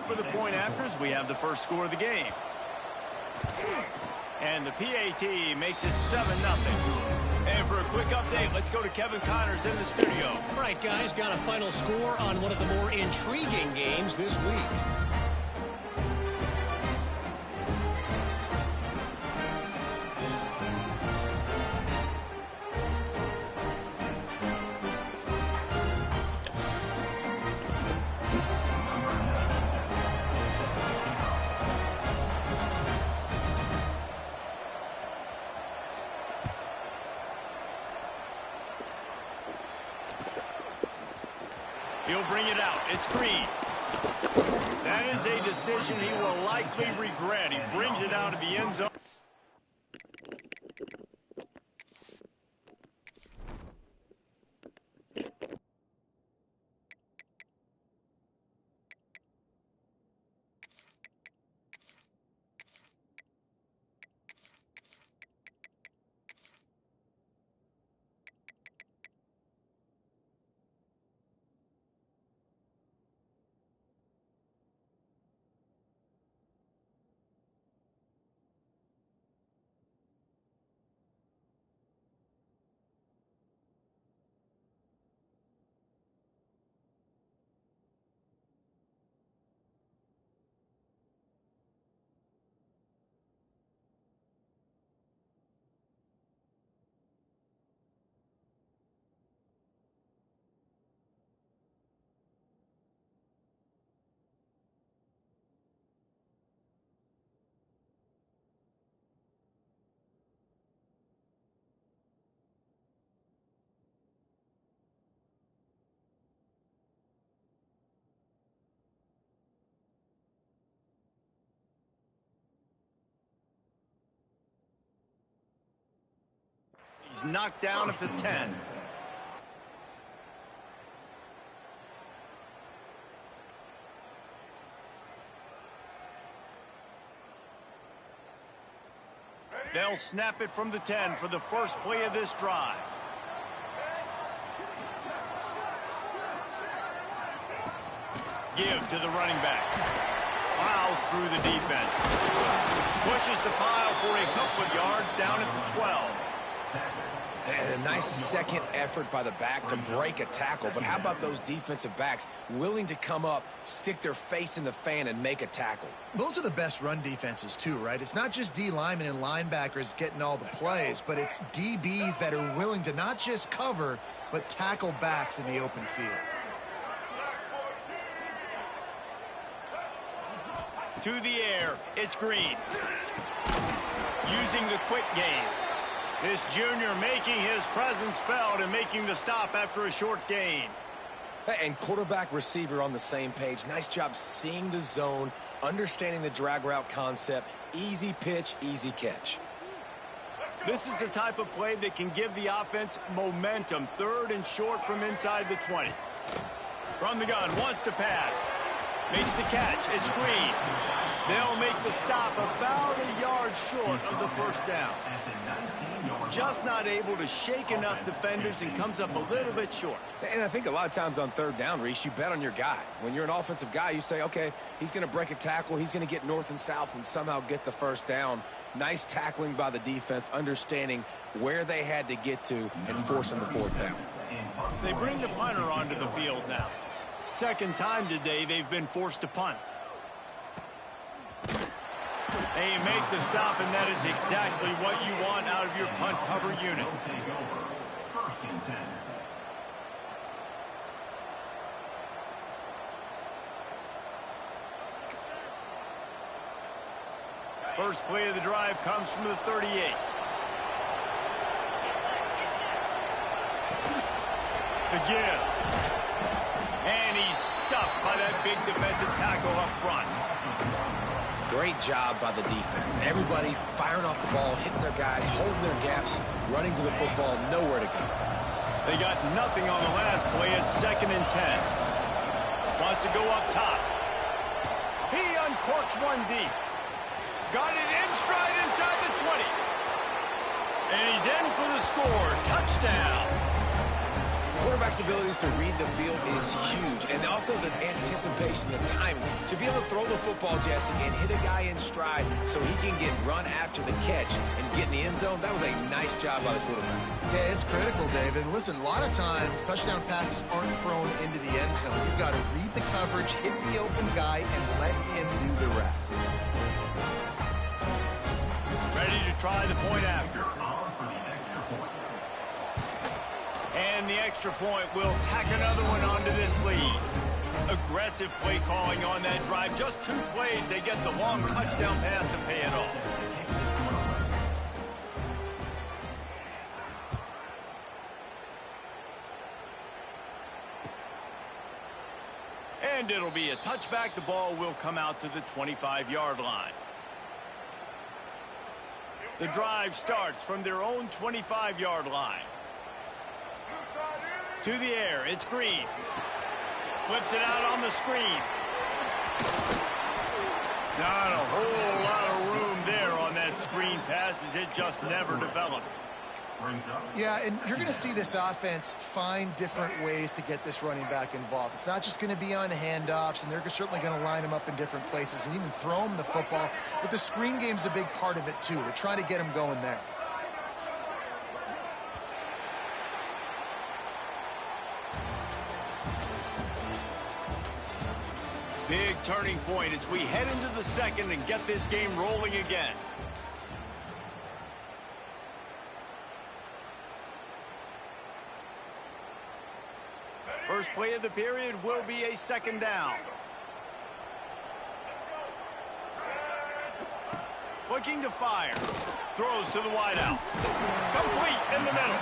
for the point afters. We have the first score of the game. And the PAT makes it 7-0. And for a quick update, let's go to Kevin Connors in the studio. All right, guys, got a final score on one of the more intriguing games this week. He'll bring it out. It's Green. That is a decision he will likely regret. He brings it out of the end zone. He's knocked down at the 10. They'll snap it from the 10 for the first play of this drive. Give to the running back. Plows through the defense. Pushes the pile for a couple of yards down at the 12. And a nice second effort by the back to break a tackle. But how about those defensive backs willing to come up, stick their face in the fan, and make a tackle? Those are the best run defenses, too, right? It's not just D linemen and linebackers getting all the plays, but it's DBs that are willing to not just cover, but tackle backs in the open field. To the air, it's Green. Using the quick game. This junior making his presence felt and making the stop after a short gain. And quarterback receiver on the same page. Nice job seeing the zone, understanding the drag route concept. Easy pitch, easy catch. This is the type of play that can give the offense momentum. 3rd and short from inside the 20. From the gun, wants to pass. Makes the catch. It's Green. They'll make the stop about a yard short of the first down. Just not able to shake enough defenders and comes up a little bit short. And I think a lot of times on 3rd down, Reese, you bet on your guy. When you're an offensive guy, you say, okay, he's going to break a tackle. He's going to get north and south and somehow get the first down. Nice tackling by the defense, understanding where they had to get to and forcing the 4th down. They bring the punter onto the field now. Second time today they've been forced to punt. They make the stop, and that is exactly what you want out of your punt cover unit. First play of the drive comes from the 38. The give. And he's stuffed by that big defensive tackle up front. Great job by the defense. Everybody firing off the ball, hitting their guys, holding their gaps, running to the football, nowhere to go. They got nothing on the last play. It's 2nd and 10. Wants to go up top. He uncorks one deep. Got it in stride inside the 20. And he's in for the score. Touchdown. Quarterback's abilities to read the field is huge, and also the anticipation, the timing. To be able to throw the football, Jesse, and hit a guy in stride so he can get run after the catch and get in the end zone, that was a nice job by the quarterback. Yeah, it's critical, David. And listen, a lot of times touchdown passes aren't thrown into the end zone. You've got to read the coverage, hit the open guy, and let him do the rest. Ready to try the point after. And the extra point will tack another one onto this lead. Aggressive play calling on that drive. Just 2 plays, they get the long touchdown pass to pay it off. And it'll be a touchback. The ball will come out to the 25-yard line. The drive starts from their own 25-yard line. To the air, it's Green. Flips it out on the screen. Not a whole lot of room there on that screen pass as it just never developed. Yeah, and you're going to see this offense find different ways to get this running back involved. It's not just going to be on handoffs, and they're certainly going to line him up in different places and even throw him the football. But the screen game's a big part of it, too. They're trying to get him going there. Big turning point as we head into the second and get this game rolling again. First play of the period will be a second down. Looking to fire. Throws to the wideout. Complete in the middle.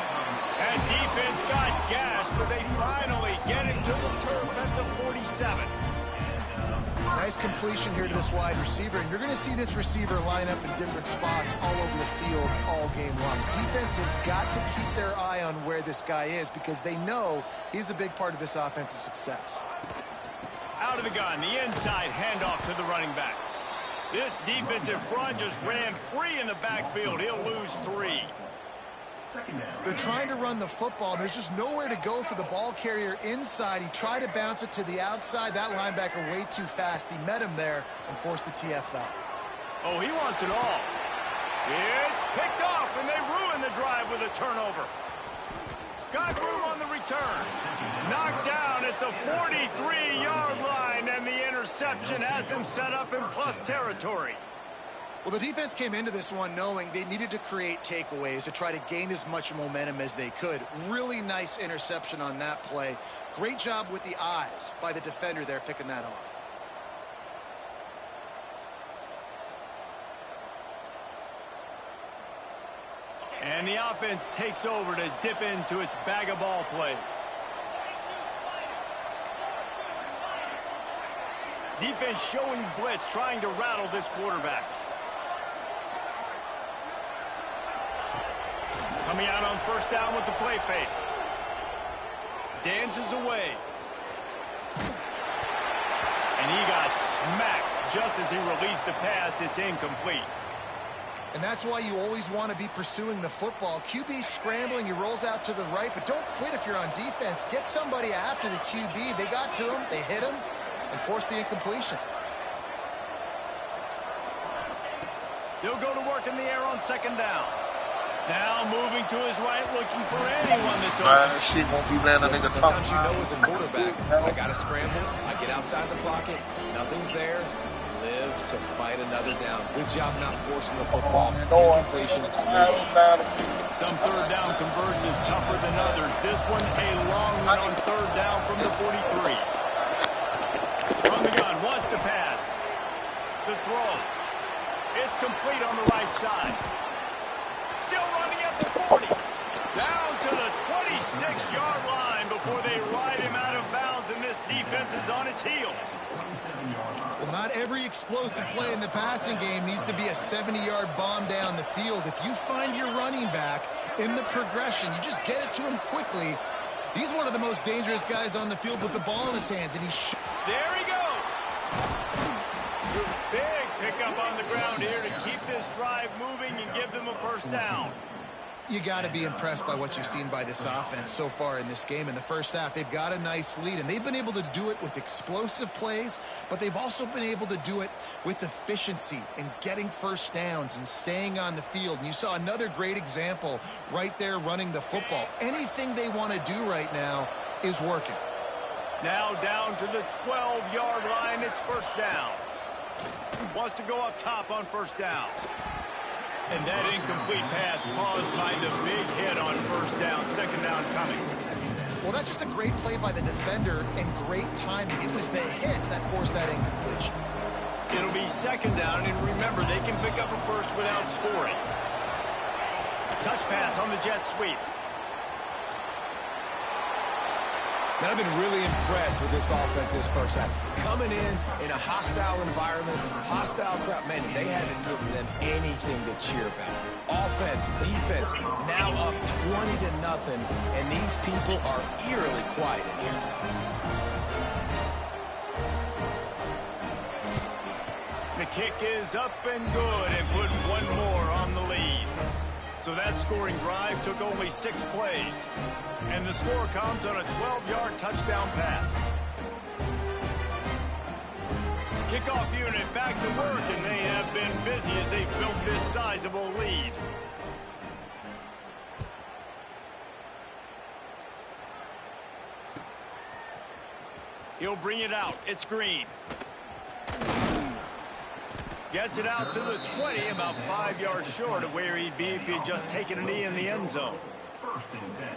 And defense got gashed, but they finally get him to the turf at the 47. Nice completion here to this wide receiver, and you're going to see this receiver line up in different spots all over the field all game long. Defense has got to keep their eye on where this guy is because they know he's a big part of this offense's success. Out of the gun, the inside handoff to the running back. This defensive front just ran free in the backfield. He'll lose 3. They're trying to run the football, and there's just nowhere to go for the ball carrier inside. He tried to bounce it to the outside. That linebacker way too fast. He met him there and forced the TFL. Oh, he wants it all. It's picked off, and they ruin the drive with a turnover. Got room on the return. Knocked down at the 43-yard line, and the interception has him set up in plus territory. Well, the defense came into this one knowing they needed to create takeaways to try to gain as much momentum as they could. Really nice interception on that play. Great job with the eyes by the defender there picking that off. And the offense takes over to dip into its bag of ball plays. Defense showing blitz, trying to rattle this quarterback. Coming out on first down with the play fake. Dances away. And he got smacked just as he released the pass. It's incomplete. And that's why you always want to be pursuing the football. QB's scrambling, he rolls out to the right, but don't quit if you're on defense. Get somebody after the QB. They got to him, they hit him, and forced the incompletion. He'll go to work in the air on second down. Now moving to his right, looking for anyone that's open. She won't be letting a nigga talk. Sometimes you know as a quarterback, I got to scramble, I get outside the pocket, nothing's there, live to fight another down. Good job not forcing the football. Completion. Some third down conversions tougher than others. This one a long one on third down from the 43. On the gun, wants to pass. The throw. It's complete on the right side. Still running at the 40. Down to the 26-yard line before they ride him out of bounds, and this defense is on its heels. Well, not every explosive play in the passing game needs to be a 70-yard bomb down the field. If you find your running back in the progression, you just get it to him quickly. He's one of the most dangerous guys on the field with the ball in his hands, and he's... There he goes. Big pickup on the ground here to keep this drive moving and give them a first down. You got to be impressed by what you've seen by this offense so far in this game. In the first half, they've got a nice lead, and they've been able to do it with explosive plays, but they've also been able to do it with efficiency and getting first downs and staying on the field. And you saw another great example right there running the football. Anything they want to do right now is working. Now down to the 12-yard line. It's first down. Wants to go up top on first down. And that incomplete pass caused by the big hit on first down. Second down coming. Well, that's just a great play by the defender and great timing. It was the hit that forced that incompletion. It'll be second down, and remember, they can pick up a first without scoring. Touch pass on the jet sweep. Man, I've been really impressed with this offense this first half. Coming in a hostile environment, hostile crowd, man, they haven't given them anything to cheer about. Offense, defense, now up 20-0, and these people are eerily quiet in here. The kick is up and good and put one more on the lead. So that scoring drive took only 6 plays. And the score comes on a 12-yard touchdown pass. Kickoff unit back to work, and they have been busy as they've built this sizable lead. He'll bring it out. It's Green. Gets it out to the 20, about 5 yards short of where he'd be if he'd just taken a knee in the end zone. First and 10.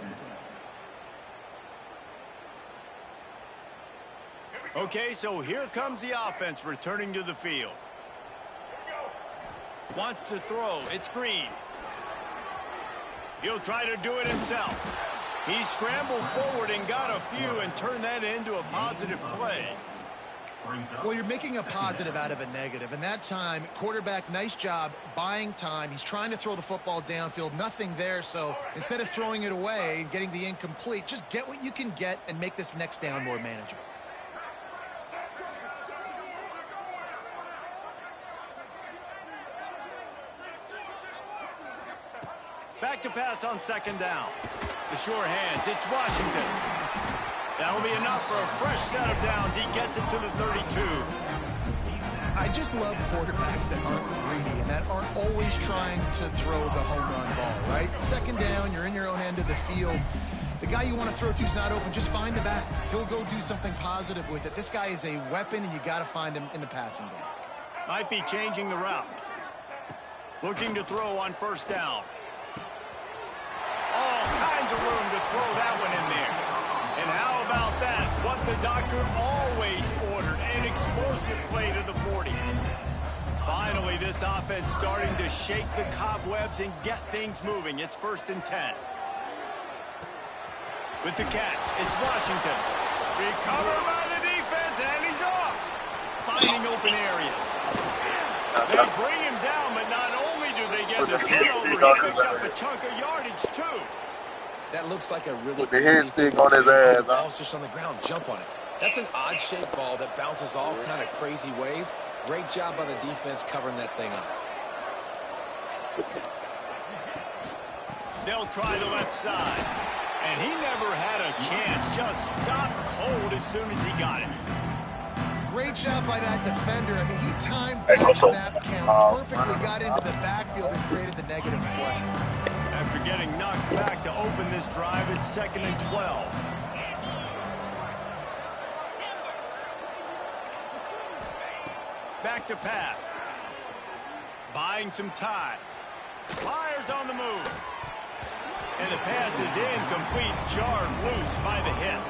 Okay, so here comes the offense returning to the field. Wants to throw. It's Green. He'll try to do it himself. He scrambled forward and got a few and turned that into a positive play. Well, you're making a positive out of a negative. And that time, quarterback, nice job buying time. He's trying to throw the football downfield. Nothing there. So instead of throwing it away and getting the incomplete, just get what you can get and make this next down more manageable. Back to pass on second down. The sure hands. It's Washington. That'll be enough for a fresh set of downs. He gets it to the 32. I just love quarterbacks that aren't greedy and that aren't always trying to throw the home run ball, right? Second down, you're in your own end of the field. The guy you want to throw to is not open. Just find the back. He'll go do something positive with it. This guy is a weapon, and you got to find him in the passing game. Might be changing the route. Looking to throw on first down. All kinds of room to throw that one in there. And how about that? What the doctor always ordered, an explosive play to the 40. Finally, this offense starting to shake the cobwebs and get things moving. It's first and 10. With the catch, it's Washington. Recovered by the defense, and he's off. Finding open areas. They bring him down, but not only do they get the turnover, he picked up a chunk of yardage, too. That looks like a really With the head stick on his ass. The ball's just on the ground. Jump on it. That's an odd-shaped ball that bounces all kind of crazy ways. Great job by the defense covering that thing up. They'll try the left side. And he never had a chance. Just stopped cold as soon as he got it. Great job by that defender. I mean, he timed that snap count perfectly, got into the backfield and created the negative play. After getting knocked back to open this drive, it's second and 12. Back to pass. Buying some time. Fires on the move. And the pass is incomplete, jarred loose by the hit.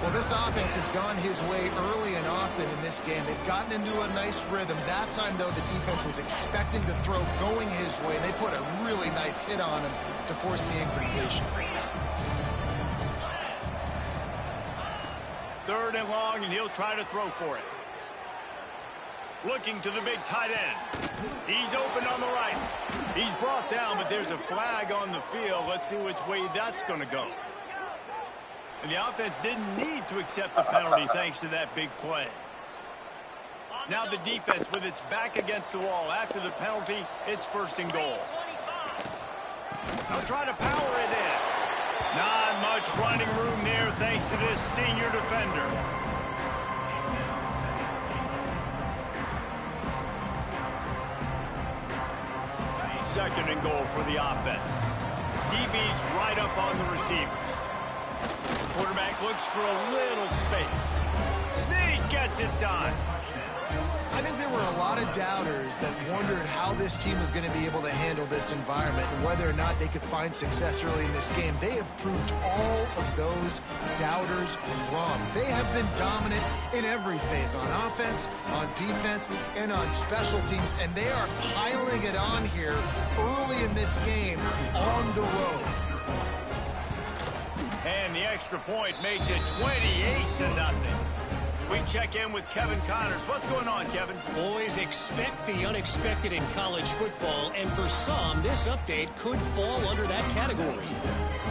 Well, this offense has gone his way early and often in this game. They've gotten into a nice rhythm. That time, though, the defense was expecting the throw going his way. They put a really nice hit on him to force the incompletion. Third and long, and he'll try to throw for it. Looking to the big tight end. He's open on the right. He's brought down, but there's a flag on the field. Let's see which way that's going to go. And the offense didn't need to accept the penalty thanks to that big play. Now the defense with its back against the wall. After the penalty, it's first and goal. They'll try to power it in. Not much running room there thanks to this senior defender. Second and goal for the offense. DB's right up on the receivers. Quarterback looks for a little space. Snead gets it done. I think there were a lot of doubters that wondered how this team was going to be able to handle this environment and whether or not they could find success early in this game. They have proved all of those doubters wrong. They have been dominant in every phase, on offense, on defense, and on special teams, and they are piling it on here early in this game on the road. And the extra point makes it 28-0. We check in with Kevin Connors. What's going on, Kevin? Boys, expect the unexpected in college football, and for some, this update could fall under that category.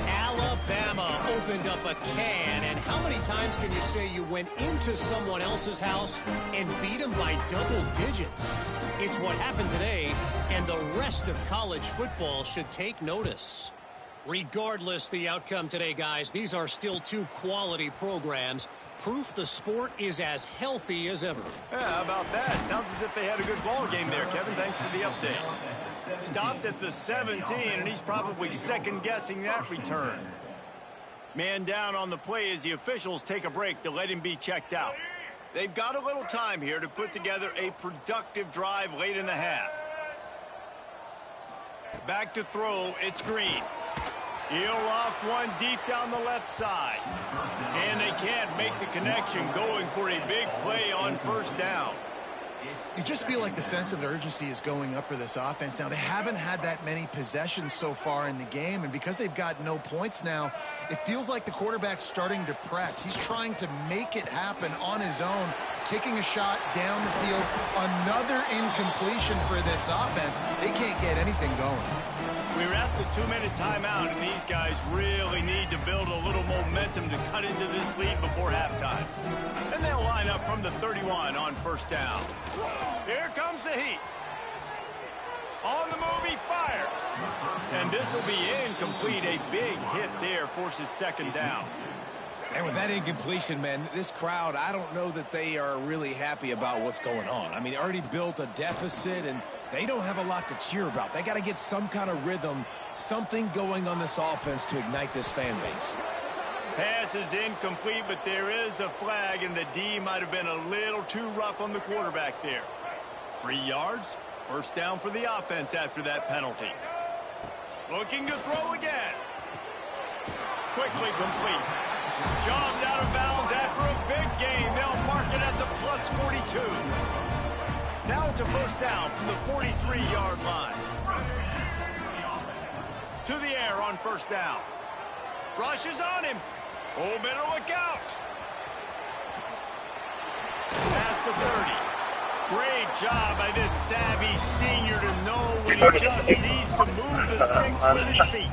Alabama opened up a can, and how many times can you say you went into someone else's house and beat them by double digits? It's what happened today, and the rest of college football should take notice. Regardless the outcome today, guys, these are still two quality programs. Proof the sport is as healthy as ever. Yeah, how about that? Sounds as if they had a good ball game there, Kevin. Thanks for the update. Stopped at the 17, and he's probably second-guessing that return. Man down on the play as the officials take a break to let him be checked out. They've got a little time here to put together a productive drive late in the half. Back to throw, it's Green. He'll off one deep down the left side. And they can't make the connection, going for a big play on first down. You just feel like the sense of urgency is going up for this offense. Now, they haven't had that many possessions so far in the game, and because they've got no points now, it feels like the quarterback's starting to press. He's trying to make it happen on his own, taking a shot down the field. Another incompletion for this offense. They can't get anything going. We're at the 2-minute timeout, and these guys really need to build a little momentum to cut into this lead before halftime. And they'll line up from the 31 on first down. Here comes the heat. On the move, he fires. And this will be incomplete. A big hit there forces second down. And with that incompletion, man, this crowd, I don't know that they are really happy about what's going on. I mean, they already built a deficit, and they don't have a lot to cheer about. They got to get some kind of rhythm, something going on this offense to ignite this fan base. Pass is incomplete, but there is a flag, and the D might have been a little too rough on the quarterback there. 3 yards, first down for the offense after that penalty. Looking to throw again. Quickly complete. Shoved out of bounds after a big gain. They'll mark it at the plus 42. Now it's a first down from the 43-yard line. To the air on first down. Rush is on him. Oh, better look out. Past the 30. Great job by this savvy senior to know when he just needs to move the sticks with his feet.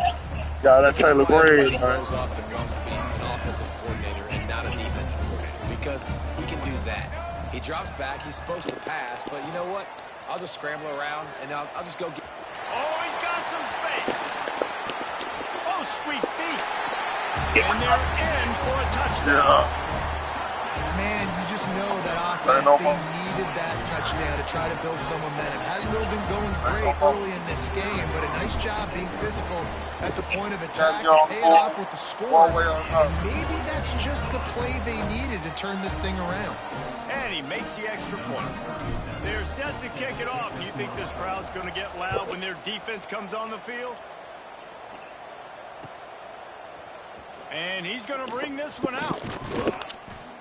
Yeah, that's Taylor Green, He man. goes up and wants to be an offensive coordinator and not a defensive coordinator because he can do that. He drops back. He's supposed to pass, but you know what? I'll just scramble around, and I'll just go get... Oh, he's got some space. Oh, sweet feet. And they're in for a touchdown. Yeah. Man, you just know that offense, they needed that touchdown to try to build some momentum. Hasn't really been going great early in this game, but a nice job being physical at the point of attack to pay it off with the score. And maybe that's just the play they needed to turn this thing around. And he makes the extra point. They're set to kick it off. And you think this crowd's going to get loud when their defense comes on the field? And he's going to bring this one out.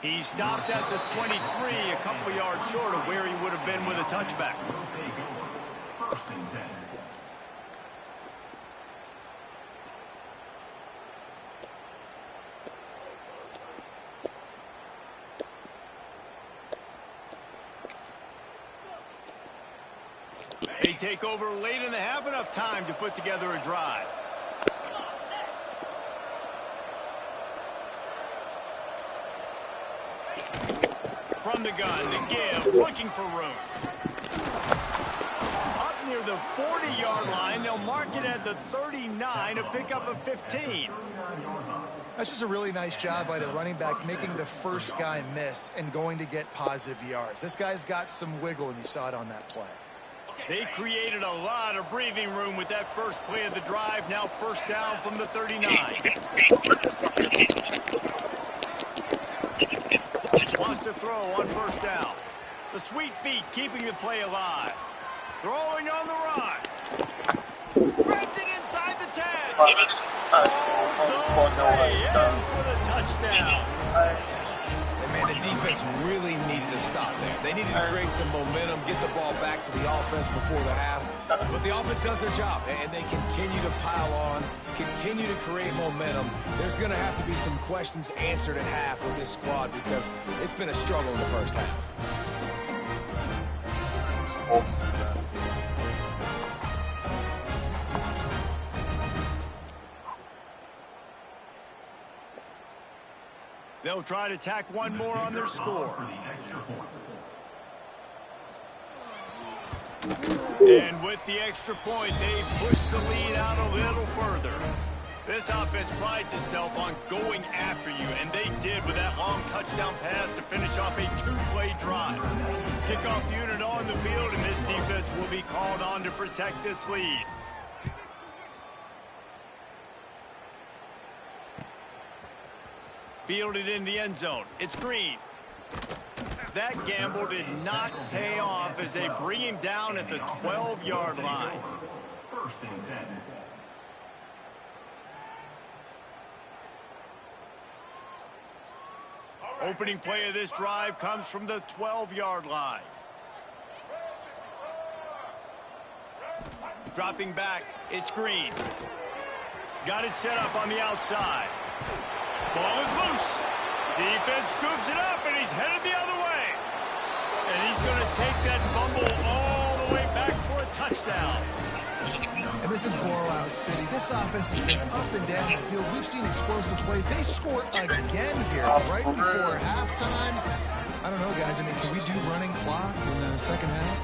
He stopped at the 23, a couple yards short of where he would have been with a touchback. They take over late in the half, enough time to put together a drive. From the gun, to give, looking for room. Up near the the 40-yard line. They'll mark it at the 39, a pickup of 15. That's just a really nice job by the running back, making the first guy miss and going to get positive yards. This guy's got some wiggle, and you saw it on that play. They created a lot of breathing room with that first play of the drive. Now first down from the 39. Wants to throw on first down. The sweet feet keeping the play alive. Throwing on the run. Grabs it inside the 10. All the way in for the touchdown. And man, the defense really needed to stop there. They needed to create some momentum, get the ball back to the offense before the half. But the offense does their job, and they continue to pile on, continue to create momentum. There's going to have to be some questions answered at half with this squad because it's been a struggle in the first half. They'll try to tack one more on their score. And with the extra point, they push the lead out a little further. This offense prides itself on going after you, and they did with that long touchdown pass to finish off a two-play drive. Kickoff unit on the field, and this defense will be called on to protect this lead. Fielded in the end zone. It's Green. That gamble did not pay off as they bring him down at the 12-yard line. First and 10. Opening play of this drive comes from the 12-yard line. Dropping back, it's Green. Got it set up on the outside. Ball is loose. Defense scoops it up, and he's headed the other way. And he's going to take that fumble all the way back for a touchdown. And this is blowout city. This offense has been up and down the field. We've seen explosive plays. They score again here right before halftime. I don't know, guys. I mean, can we do running clock in the second half?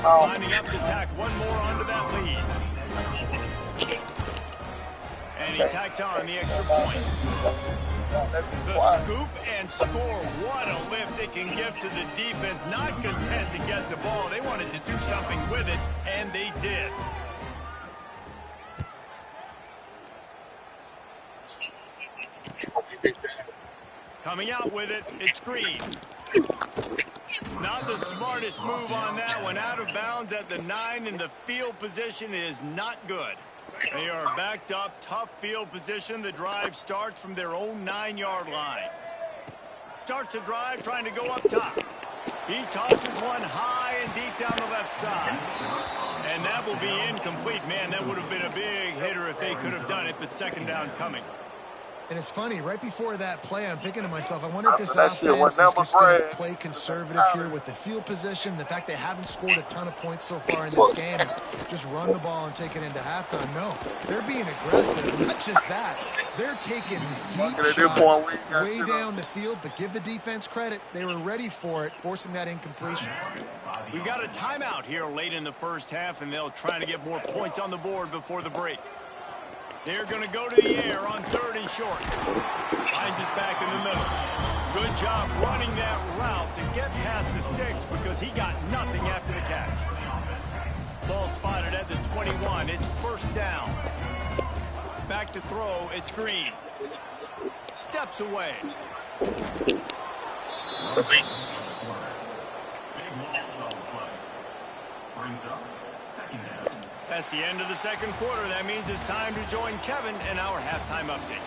Lining up to tack one more onto that lead. And he tacks on the extra point. The scoop and score. What a lift it can give to the defense. Not content to get the ball. They wanted to do something with it, and they did. Coming out with it, it's Green. Not the smartest move on that one. Out of bounds at the 9, and the field position is not good. They are backed up, tough field position. The drive starts from their own 9-yard line. Starts a drive trying to go up top. He tosses one high and deep down the left side. And that will be incomplete. Man, that would have been a big hitter if they could have done it, but second down coming. And it's funny, right before that play, I'm thinking to myself, I wonder if this offense is just going to play conservative here with the field position, the fact they haven't scored a ton of points so far in this game, and just run the ball and take it into halftime. No, they're being aggressive. Not just that, they're taking deep shots way down the field, but give the defense credit. They were ready for it, forcing that incompletion. We've got a timeout here late in the first half, and they'll try to get more points on the board before the break. They're going to go to the air on 3rd and short. Hines is back in the middle. Good job running that route to get past the sticks because he got nothing after the catch. Ball spotted at the 21. It's first down. Back to throw. It's Green. Steps away. That's the end of the second quarter. That means it's time to join Kevin in our halftime update.